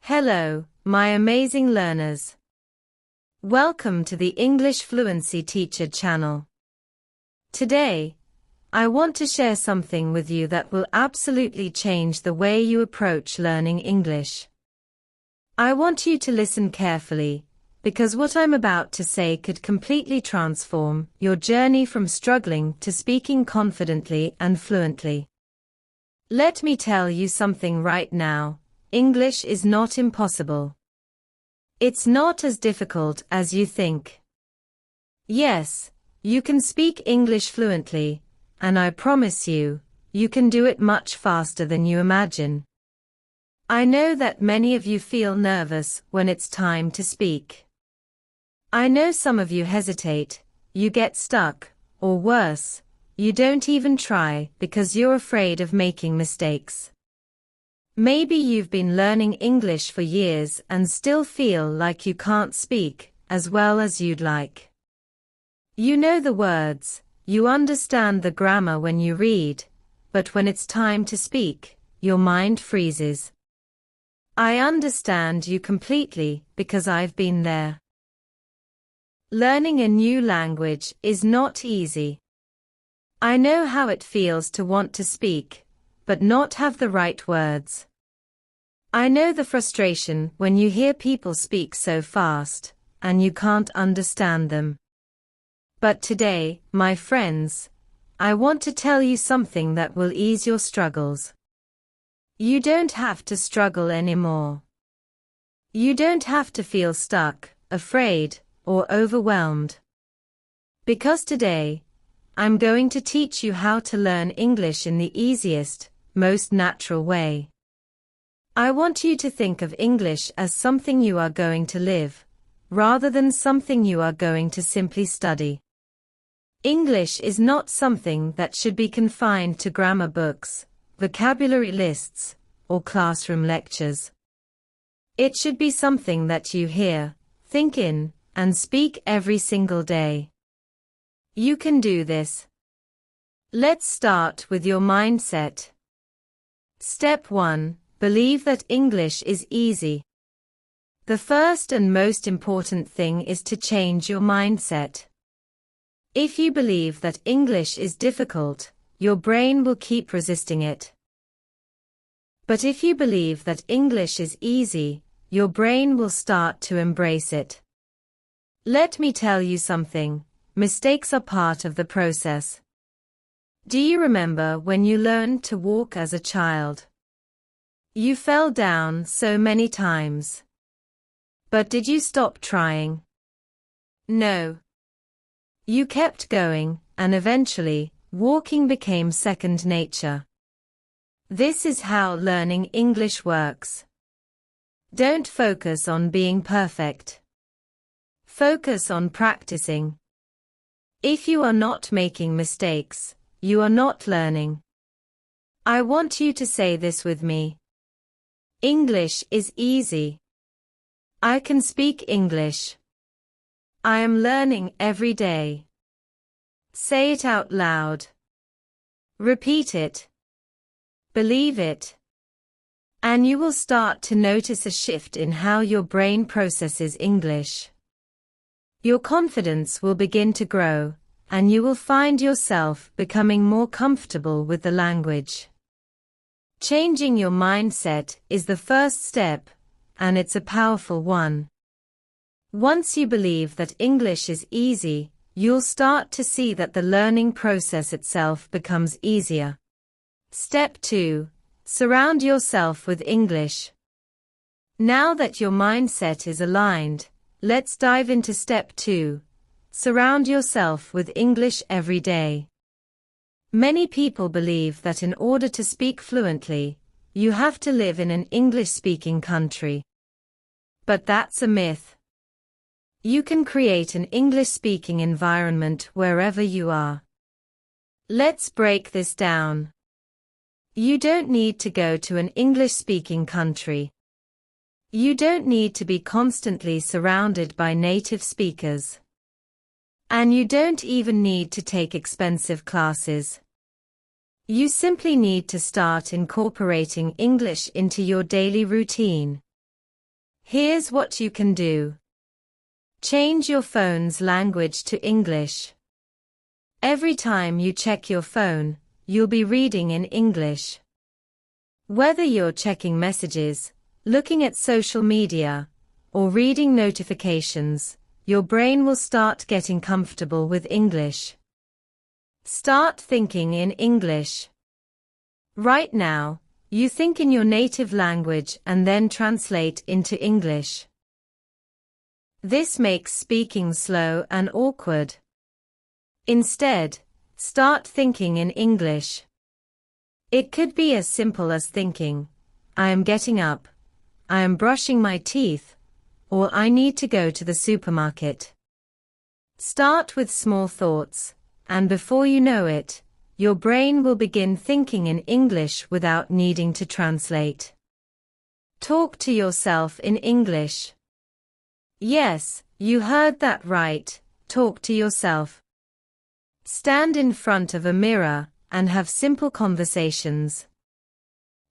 Hello, my amazing learners. Welcome to the English Fluency Teacher channel. Today, I want to share something with you that will absolutely change the way you approach learning English. I want you to listen carefully, because what I'm about to say could completely transform your journey from struggling to speaking confidently and fluently. Let me tell you something right now. English is not impossible. It's not as difficult as you think. Yes, you can speak English fluently, and I promise you, you can do it much faster than you imagine. I know that many of you feel nervous when it's time to speak. I know some of you hesitate, you get stuck, or worse, you don't even try because you're afraid of making mistakes. Maybe you've been learning English for years and still feel like you can't speak as well as you'd like. You know the words, you understand the grammar when you read, but when it's time to speak, your mind freezes. I understand you completely because I've been there. Learning a new language is not easy. I know how it feels to want to speak, but not have the right words. I know the frustration when you hear people speak so fast, and you can't understand them. But today, my friends, I want to tell you something that will ease your struggles. You don't have to struggle anymore. You don't have to feel stuck, afraid, or overwhelmed. Because today, I'm going to teach you how to learn English in the easiest, most natural way. I want you to think of English as something you are going to live, rather than something you are going to simply study. English is not something that should be confined to grammar books, vocabulary lists, or classroom lectures. It should be something that you hear, think in, and speak every single day. You can do this. Let's start with your mindset. Step 1. Believe that English is easy. The first and most important thing is to change your mindset. If you believe that English is difficult, your brain will keep resisting it. But if you believe that English is easy, your brain will start to embrace it. Let me tell you something. Mistakes are part of the process. Do you remember when you learned to walk as a child? You fell down so many times. But did you stop trying? No. You kept going, and eventually, walking became second nature. This is how learning English works. Don't focus on being perfect. Focus on practicing. If you are not making mistakes, you are not learning. I want you to say this with me. English is easy. I can speak English. I am learning every day. Say it out loud. Repeat it. Believe it. And you will start to notice a shift in how your brain processes English. Your confidence will begin to grow, and you will find yourself becoming more comfortable with the language. Changing your mindset is the first step, and it's a powerful one. Once you believe that English is easy, you'll start to see that the learning process itself becomes easier. Step 2. Surround yourself with English. Now that your mindset is aligned, let's dive into step 2. Surround yourself with English every day. Many people believe that in order to speak fluently, you have to live in an English-speaking country. But that's a myth. You can create an English-speaking environment wherever you are. Let's break this down. You don't need to go to an English-speaking country. You don't need to be constantly surrounded by native speakers. And you don't even need to take expensive classes. You simply need to start incorporating English into your daily routine. Here's what you can do. Change your phone's language to English. Every time you check your phone, you'll be reading in English. Whether you're checking messages, looking at social media, or reading notifications, your brain will start getting comfortable with English. Start thinking in English. Right now, you think in your native language and then translate into English. This makes speaking slow and awkward. Instead, start thinking in English. It could be as simple as thinking, I am getting up, I am brushing my teeth, or I need to go to the supermarket. Start with small thoughts, and before you know it, your brain will begin thinking in English without needing to translate. Talk to yourself in English. Yes, you heard that right, talk to yourself. Stand in front of a mirror and have simple conversations.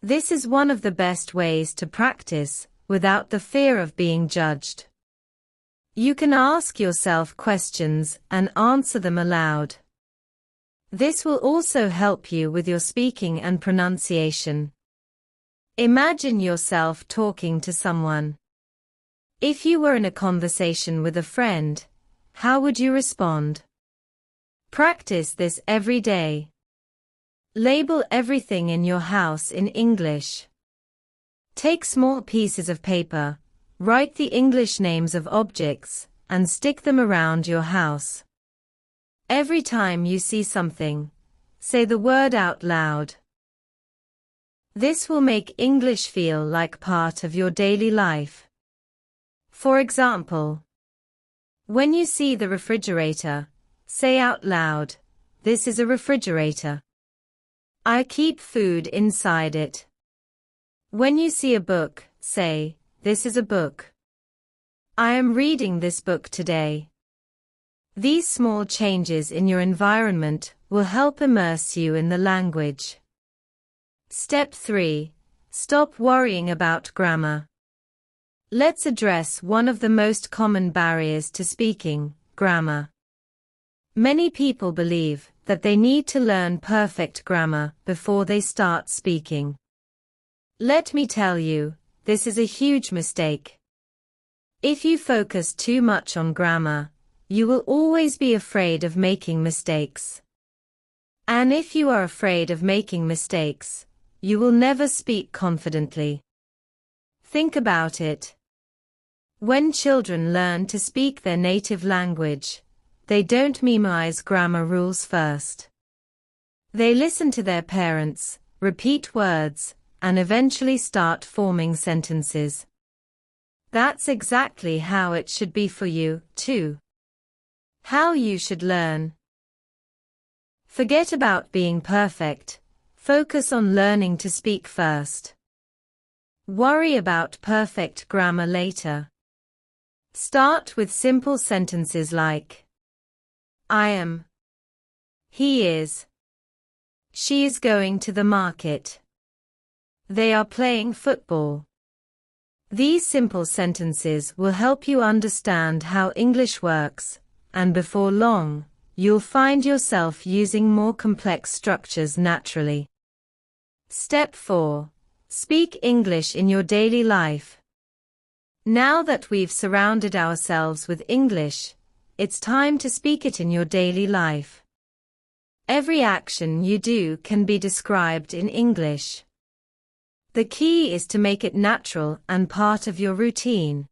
This is one of the best ways to practice without the fear of being judged. You can ask yourself questions and answer them aloud. This will also help you with your speaking and pronunciation. Imagine yourself talking to someone. If you were in a conversation with a friend, how would you respond? Practice this every day. Label everything in your house in English. Take small pieces of paper, write the English names of objects, and stick them around your house. Every time you see something, say the word out loud. This will make English feel like part of your daily life. For example, when you see the refrigerator, say out loud, this is a refrigerator. I keep food inside it. When you see a book, say, this is a book. I am reading this book today. These small changes in your environment will help immerse you in the language. Step 3. Stop worrying about grammar. Let's address one of the most common barriers to speaking, grammar. Many people believe that they need to learn perfect grammar before they start speaking. Let me tell you, this is a huge mistake. If you focus too much on grammar, you will always be afraid of making mistakes. And if you are afraid of making mistakes, you will never speak confidently. Think about it. When children learn to speak their native language, they don't memorize grammar rules first. They listen to their parents, repeat words, and eventually start forming sentences. That's exactly how it should be for you, too. How you should learn. Forget about being perfect. Focus on learning to speak first. Worry about perfect grammar later. Start with simple sentences like I am. He is. She is going to the market. They are playing football. These simple sentences will help you understand how English works, and before long, you'll find yourself using more complex structures naturally. Step 4. Speak English in your daily life. Now that we've surrounded ourselves with English, it's time to speak it in your daily life. Every action you do can be described in English. The key is to make it natural and part of your routine.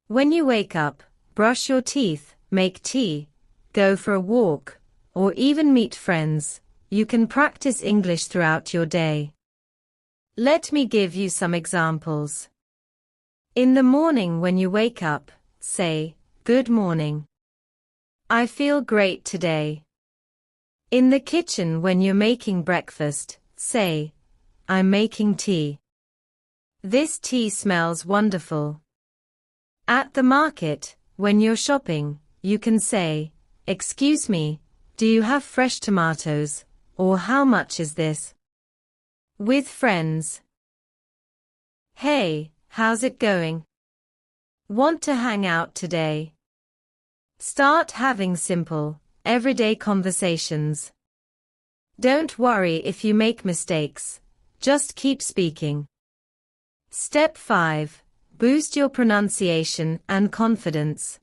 When you wake up, brush your teeth, make tea, go for a walk, or even meet friends, you can practice English throughout your day. Let me give you some examples. In the morning when you wake up, say, good morning. I feel great today. In the kitchen when you're making breakfast, say, I'm making tea. This tea smells wonderful. At the market, when you're shopping, you can say, excuse me, do you have fresh tomatoes, or how much is this? With friends. Hey, how's it going? Want to hang out today? Start having simple, everyday conversations. Don't worry if you make mistakes, just keep speaking. Step 5. Boost your pronunciation and confidence.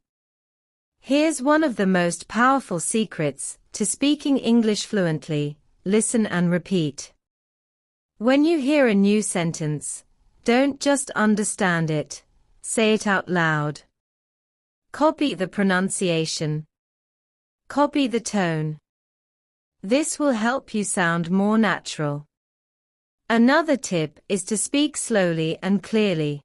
Here's one of the most powerful secrets to speaking English fluently: listen and repeat. When you hear a new sentence, don't just understand it, say it out loud. Copy the pronunciation. Copy the tone. This will help you sound more natural. Another tip is to speak slowly and clearly.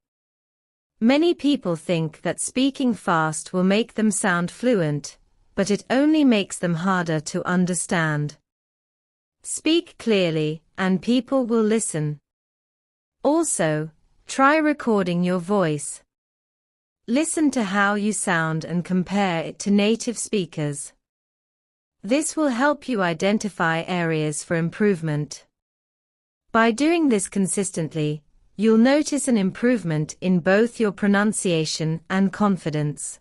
Many people think that speaking fast will make them sound fluent, but it only makes them harder to understand. Speak clearly, and people will listen. Also, try recording your voice. Listen to how you sound and compare it to native speakers. This will help you identify areas for improvement. By doing this consistently, you'll notice an improvement in both your pronunciation and confidence.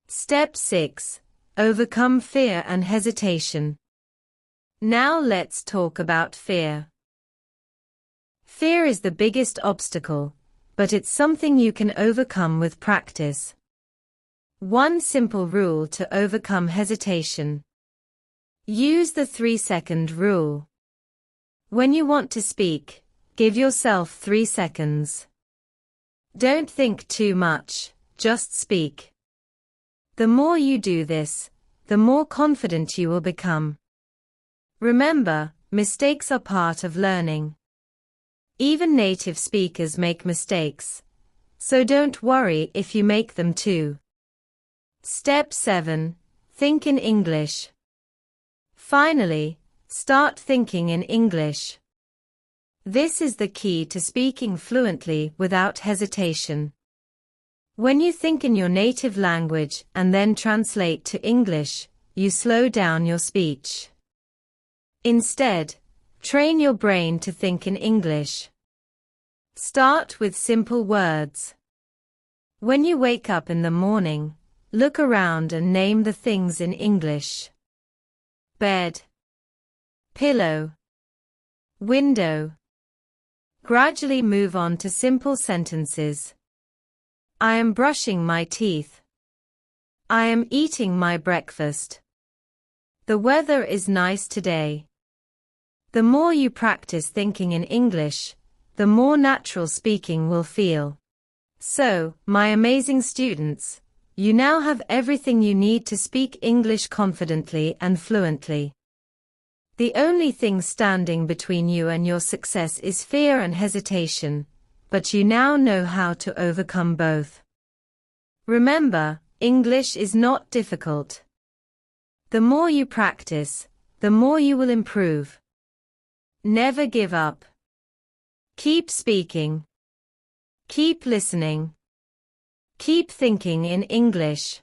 Step 6. Overcome fear and hesitation. Now let's talk about fear. Fear is the biggest obstacle, but it's something you can overcome with practice. One simple rule to overcome hesitation. Use the 3-second rule. When you want to speak, give yourself 3 seconds. Don't think too much, just speak. The more you do this, the more confident you will become. Remember, mistakes are part of learning. Even native speakers make mistakes, so don't worry if you make them too. Step 7. Think in English. Finally, start thinking in English. This is the key to speaking fluently without hesitation. When you think in your native language and then translate to English, you slow down your speech. Instead, train your brain to think in English. Start with simple words. When you wake up in the morning, look around and name the things in English. Bed, pillow, window. Gradually move on to simple sentences. I am brushing my teeth. I am eating my breakfast. The weather is nice today. The more you practice thinking in English, the more natural speaking will feel. So, my amazing students, you now have everything you need to speak English confidently and fluently. The only thing standing between you and your success is fear and hesitation, but you now know how to overcome both. Remember, English is not difficult. The more you practice, the more you will improve. Never give up. Keep speaking. Keep listening. Keep thinking in English.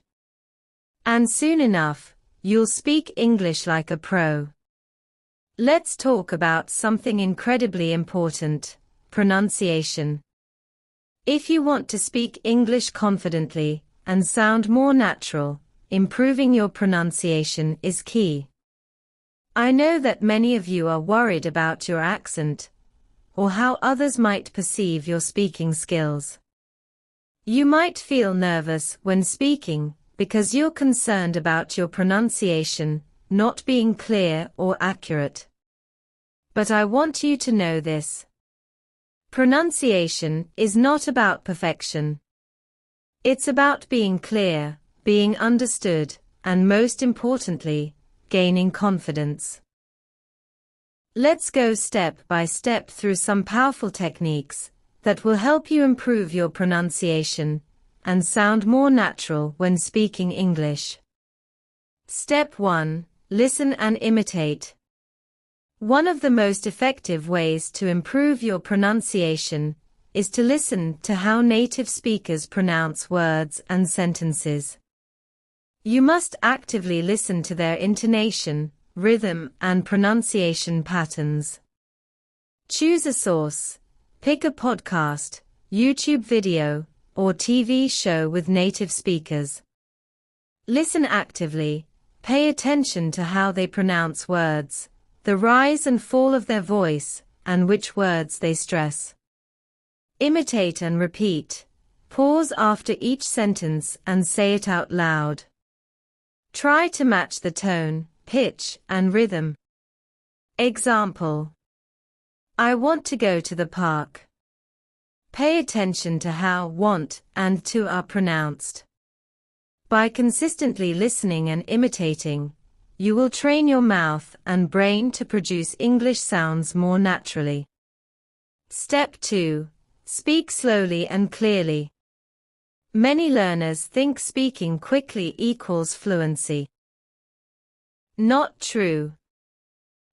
And soon enough, you'll speak English like a pro. Let's talk about something incredibly important: pronunciation. If you want to speak English confidently and sound more natural, improving your pronunciation is key. I know that many of you are worried about your accent, or how others might perceive your speaking skills. You might feel nervous when speaking because you're concerned about your pronunciation not being clear or accurate. But I want you to know this. Pronunciation is not about perfection. It's about being clear, being understood, and most importantly, gaining confidence. Let's go step by step through some powerful techniques that will help you improve your pronunciation and sound more natural when speaking English. Step 1. Listen and imitate. One of the most effective ways to improve your pronunciation is to listen to how native speakers pronounce words and sentences. You must actively listen to their intonation, rhythm, and pronunciation patterns. Choose a source. Pick a podcast, YouTube video, or TV show with native speakers. Listen actively, pay attention to how they pronounce words, the rise and fall of their voice, and which words they stress. Imitate and repeat. Pause after each sentence and say it out loud. Try to match the tone, pitch, and rhythm. Example: I want to go to the park. Pay attention to how want and to are pronounced. By consistently listening and imitating, you will train your mouth and brain to produce English sounds more naturally. Step 2. Speak slowly and clearly. Many learners think speaking quickly equals fluency. Not true.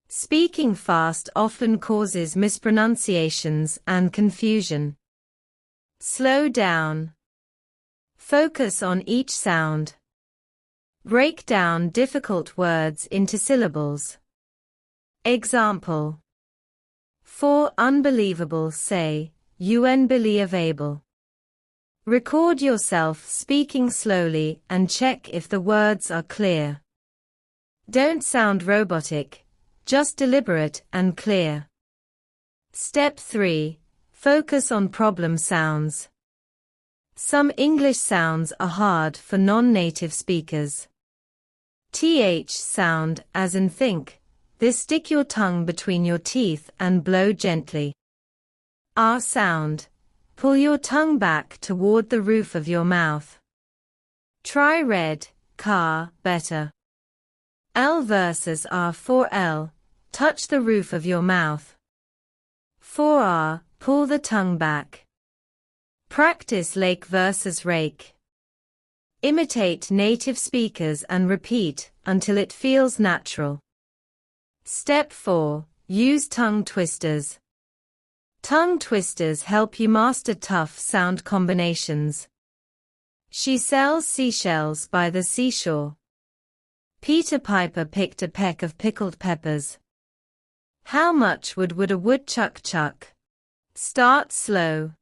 Speaking fast often causes mispronunciations and confusion. Slow down. Focus on each sound. Break down difficult words into syllables. Example: for unbelievable say, unbelievable. Record yourself speaking slowly and check if the words are clear. Don't sound robotic, just deliberate and clear. Step 3. Focus on problem sounds. Some English sounds are hard for non-native speakers. TH sound, as in think. This, stick your tongue between your teeth and blow gently. R sound. Pull your tongue back toward the roof of your mouth. Try red, car, better. L versus R. For L, touch the roof of your mouth. For R, pull the tongue back. Practice lake versus rake. Imitate native speakers and repeat until it feels natural. Step 4. Use tongue twisters. Tongue twisters help you master tough sound combinations. She sells seashells by the seashore. Peter Piper picked a peck of pickled peppers. How much would a woodchuck chuck? Start slow.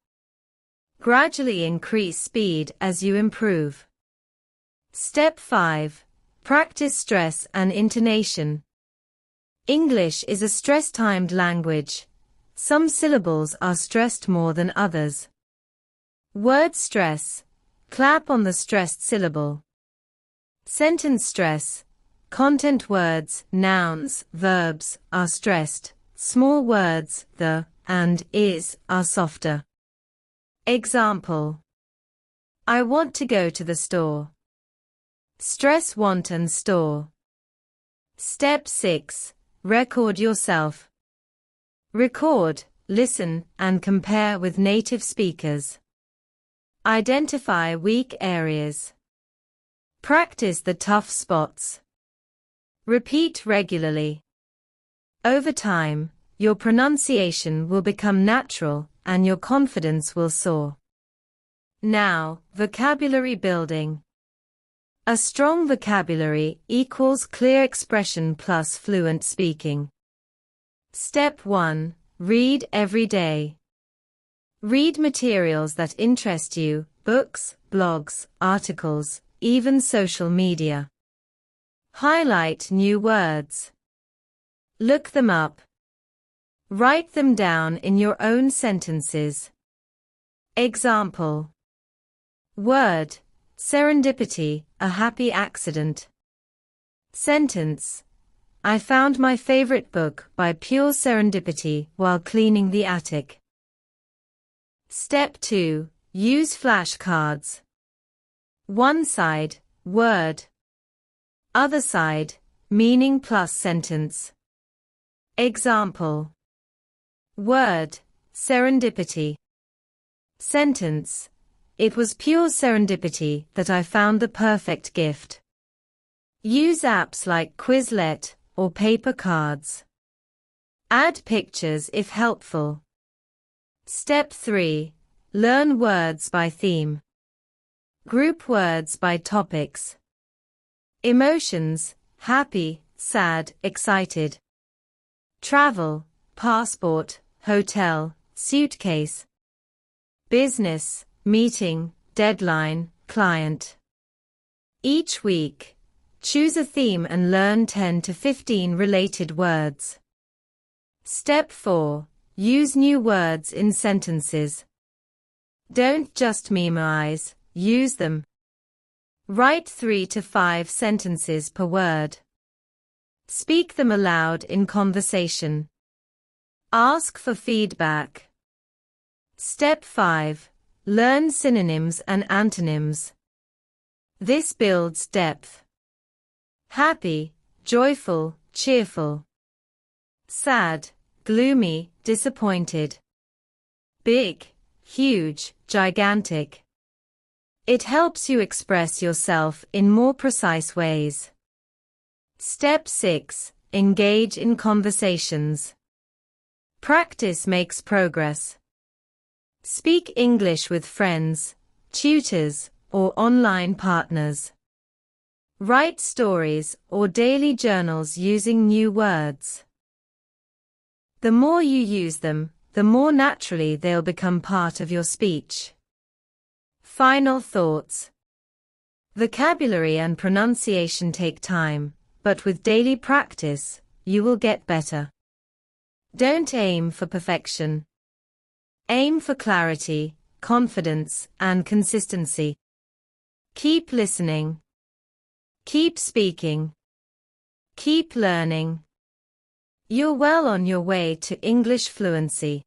Gradually increase speed as you improve. Step 5. Practice stress and intonation. English is a stress-timed language. Some syllables are stressed more than others. Word stress. Clap on the stressed syllable. Sentence stress. Content words, nouns, verbs, are stressed. Small words, the, and, is, are softer. Example: I want to go to the store. Stress want and store. Step 6. Record yourself. Record, listen, and compare with native speakers. Identify weak areas. Practice the tough spots. Repeat regularly. Over time, your pronunciation will become natural and your confidence will soar. Now, vocabulary building. A strong vocabulary equals clear expression plus fluent speaking. Step 1. Read every day. Read materials that interest you, books, blogs, articles, even social media. Highlight new words. Look them up. Write them down in your own sentences. Example: word, serendipity, a happy accident. Sentence: I found my favorite book by pure serendipity while cleaning the attic. Step 2. Use flashcards. One side, word. Other side, meaning plus sentence. Example: word, serendipity. Sentence: it was pure serendipity that I found the perfect gift. Use apps like Quizlet or paper cards. Add pictures if helpful. Step 3. Learn words by theme. Group words by topics. Emotions: happy, sad, excited. Travel: passport, hotel, suitcase. Business: meeting, deadline, client. Each week, choose a theme and learn 10 to 15 related words. Step 4. Use new words in sentences. Don't just memorize, use them. Write 3 to 5 sentences per word. Speak them aloud in conversation. Ask for feedback. Step 5. Learn synonyms and antonyms. This builds depth. Happy, joyful, cheerful. Sad, gloomy, disappointed. Big, huge, gigantic. It helps you express yourself in more precise ways. Step 6. Engage in conversations. Practice makes progress. Speak English with friends, tutors, or online partners. Write stories or daily journals using new words. The more you use them, the more naturally they'll become part of your speech. Final thoughts. Vocabulary and pronunciation take time, but with daily practice, you will get better. Don't aim for perfection. Aim for clarity, confidence, and consistency. Keep listening. Keep speaking. Keep learning. You're well on your way to English fluency.